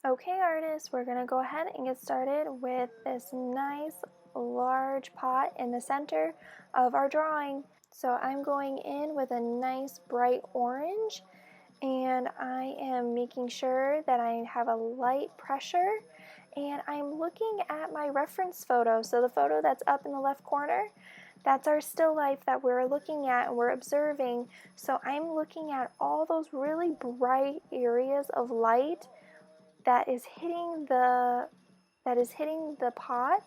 Okay, artists, we're going to go ahead and get started with this nice large pot in the center of our drawing. So I'm going in with a nice bright orange, and I am making sure that I have a light pressure, and I'm looking at my reference photo. So the photo that's up in the left corner, that's our still life that we're looking at and we're observing. So I'm looking at all those really bright areas of light that is hitting the pot,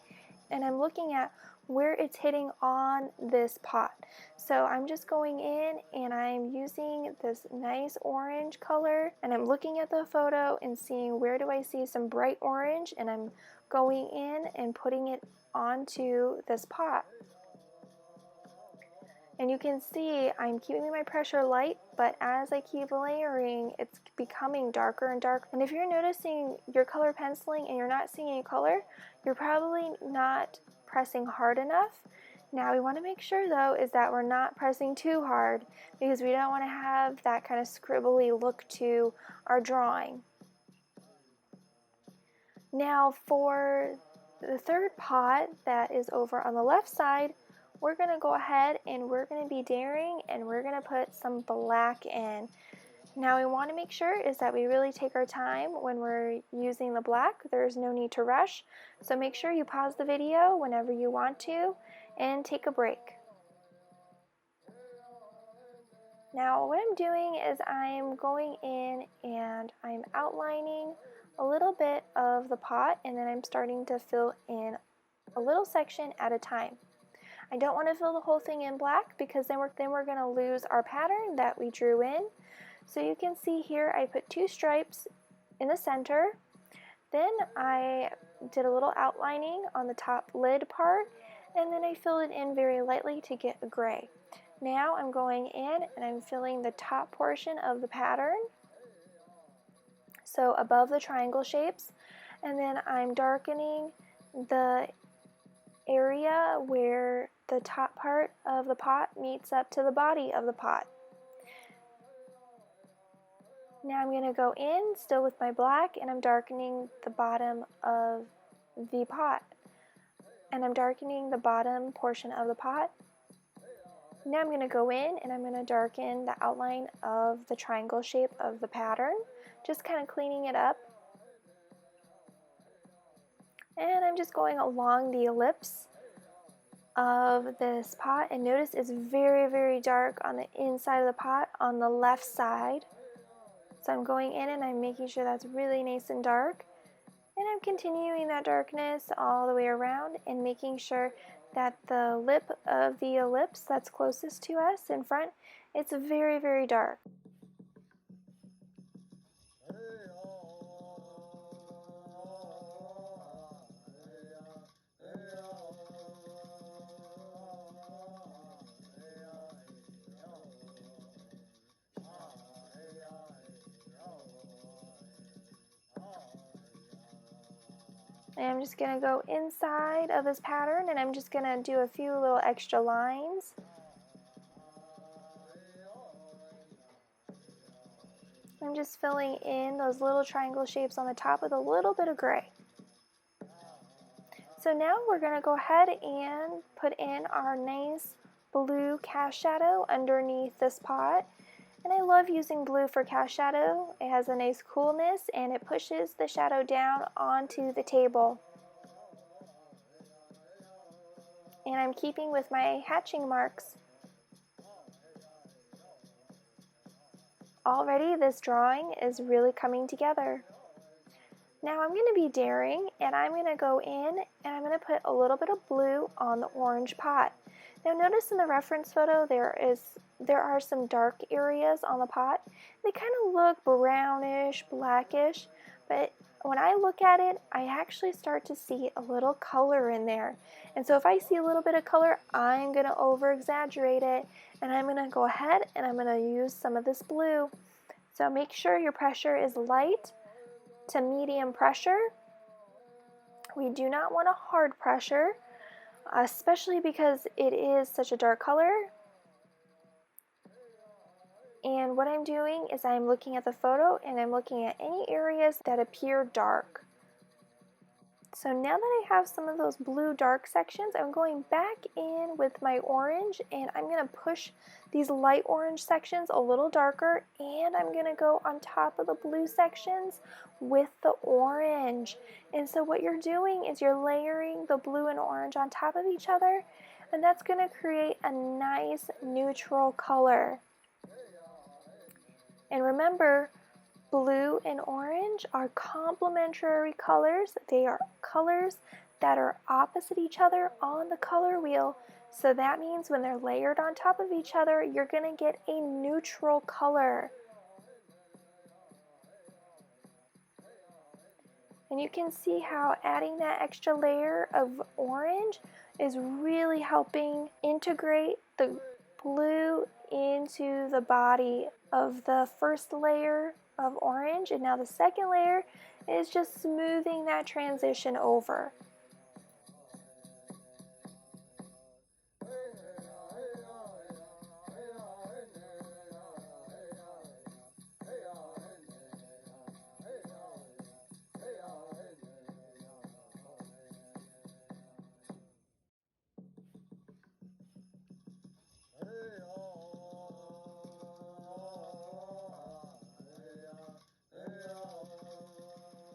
and I'm looking at where it's hitting on this pot. So I'm just going in and I'm using this nice orange color, and I'm looking at the photo and seeing where do I see some bright orange, and I'm going in and putting it onto this pot. And you can see I'm keeping my pressure light, but as I keep layering, it's becoming darker and darker. And if you're noticing your color penciling and you're not seeing any color, you're probably not pressing hard enough. Now we want to make sure though is that we're not pressing too hard, because we don't want to have that kind of scribbly look to our drawing. Now for the third pot that is over on the left side, we're going to go ahead and we're going to be daring and we're going to put some black in. Now we want to make sure is that we really take our time when we're using the black. There's no need to rush. So make sure you pause the video whenever you want to and take a break. Now what I'm doing is I'm going in and I'm outlining a little bit of the pot, and then I'm starting to fill in a little section at a time. I don't want to fill the whole thing in black, because then we're going to lose our pattern that we drew in. So you can see here I put 2 stripes in the center. Then I did a little outlining on the top lid part, and then I filled it in very lightly to get a gray. Now I'm going in and I'm filling the top portion of the pattern, so above the triangle shapes, and then I'm darkening the area where the top part of the pot meets up to the body of the pot. Now I'm going to go in still with my black, and I'm darkening the bottom of the pot, and I'm darkening the bottom portion of the pot. Now I'm going to go in and I'm going to darken the outline of the triangle shape of the pattern, just kind of cleaning it up. And I'm just going along the ellipse of this pot, and notice it's very, very dark on the inside of the pot on the left side. So I'm going in and I'm making sure that's really nice and dark, and I'm continuing that darkness all the way around and making sure that the lip of the ellipse that's closest to us in front, it's very, very dark. And I'm just going to go inside of this pattern, and I'm just going to do a few little extra lines. I'm just filling in those little triangle shapes on the top with a little bit of gray. So now we're going to go ahead and put in our nice blue cast shadow underneath this pot. And I love using blue for cast shadow. It has a nice coolness and it pushes the shadow down onto the table. And I'm keeping with my hatching marks. Already this drawing is really coming together. Now I'm going to be daring, and I'm going to go in and I'm going to put a little bit of blue on the orange pot. Now notice in the reference photo there are some dark areas on the pot. They kind of look brownish, blackish, but when I look at it, I actually start to see a little color in there. And so if I see a little bit of color, I'm going to over exaggerate it, and I'm going to go ahead and I'm going to use some of this blue. So make sure your pressure is light to medium pressure. We do not want a hard pressure, especially because it is such a dark color. And what I'm doing is I'm looking at the photo and I'm looking at any areas that appear dark. So now that I have some of those blue dark sections, I'm going back in with my orange and I'm going to push these light orange sections a little darker, and I'm going to go on top of the blue sections with the orange. And so what you're doing is you're layering the blue and orange on top of each other, and that's going to create a nice neutral color. And remember, blue and orange are complementary colors. They are colors that are opposite each other on the color wheel. So that means when they're layered on top of each other, you're going to get a neutral color. And you can see how adding that extra layer of orange is really helping integrate the blue into the body of the first layer of orange, and now the second layer is just smoothing that transition over.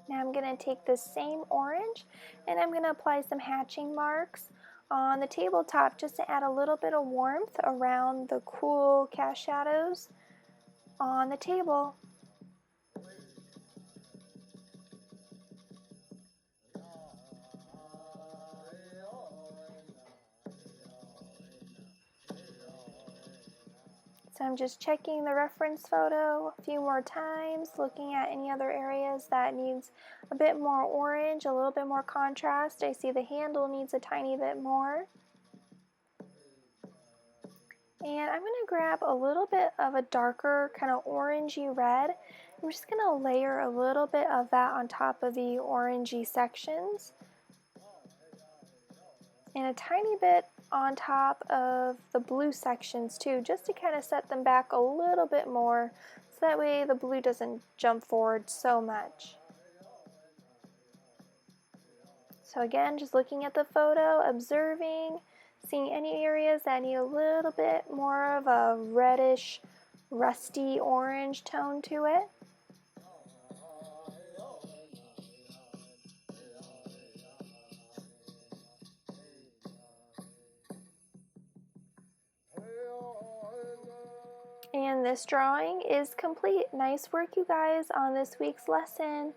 Now I'm going to take this same orange and I'm going to apply some hatching marks on the tabletop just to add a little bit of warmth around the cool cast shadows on the table. So I'm just checking the reference photo a few more times, looking at any other areas that needs a bit more orange, a little bit more contrast. I see the handle needs a tiny bit more. And I'm going to grab a little bit of a darker kind of orangey red. I'm just going to layer a little bit of that on top of the orangey sections, and a tiny bit on top of the blue sections too, just to kind of set them back a little bit more, so that way the blue doesn't jump forward so much. So again, just looking at the photo, observing, seeing any areas that need a little bit more of a reddish, rusty orange tone to it. And this drawing is complete. Nice work, you guys, on this week's lesson.